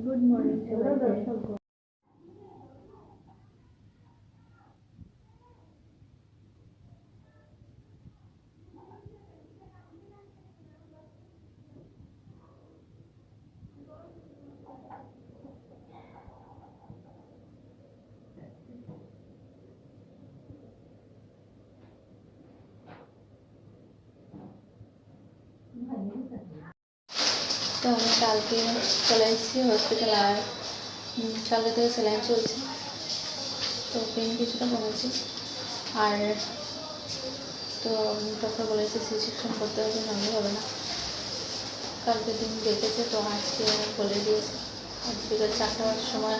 Good morning সবাইকে। তো আমি কালকে চলে এসেছি হসপিটাল, আর কালকে থেকে স্যালাইন চলছে, তো পেন কিছুটা কমেছে। আর তো ডক্টর বলেছে সি-সেকশন করতে হবে, নাহলে হবে না। কালকে দিন দেখেছে, তো আজকে বলে দিয়েছে আজ বিকেল 4টার সময়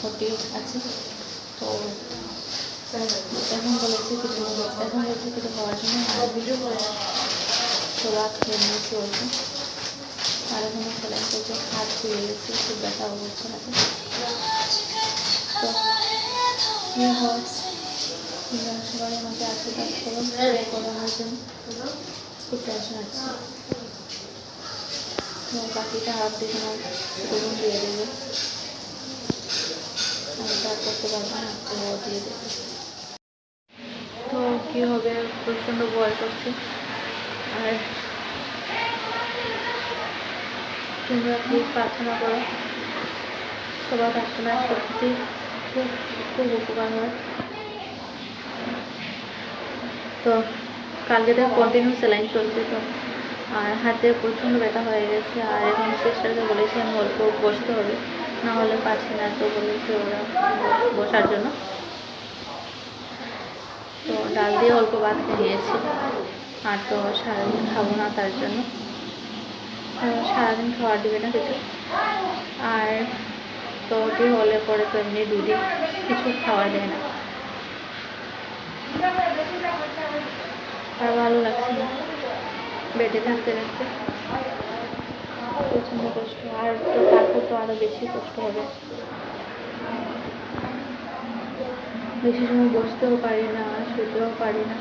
ভর্তি আছে। তো এখন বলেছে কিছু হওয়ার জন্য, আর তো রাত খেয়ে নিয়েছি বলছে। আর এখনো স্যালাইন চলছে, হাত ফুলে গেছে, খুব ব্যথা হচ্ছে না। তো সবাই আমাকে আশীর্বাদ করো, করানোর জন্য খুব টেনশন আছে। তো বাকিটা হাত দিয়ে তোমার রুম দিয়ে দেবে, আমি তা করতে পারবো না, তো দিয়ে দেবে। তো কী হবে, প্রচণ্ড ভয় করছে। আর তোমরা প্লিজ প্রার্থনা করো, সবার প্রার্থনা সত্যি খুব খুব উপকার হয়। তো কালকে থেকে কন্টিনিউ স্যালাইন চলছে, তো আর হাতে প্রচণ্ড ব্যথা হয়ে গেছে। আর এখন সিস্টারকে বলেছি আমি অল্প বসতে হবে, না হলে পারছি না, তো বলেছে ওরা বসার জন্য। তো ডাল দিয়ে অল্প ভাত খেয়েছি, আর তো সারাদিন খাবো না, তার জন্য সারাদিন খাওয়ার দিবে না কিছু। আর তো ওটি হলে পরে তো এমনি দুদিন কিছু খাওয়া যায় না, আর ভালো লাগছে না বেডে থাকতে থাকতে, প্রচণ্ড কষ্ট। আর তো তারপর তো আরও বেশি কষ্ট হবে, বেশি সময় বসতেও পারি না, শুতেও পারি না।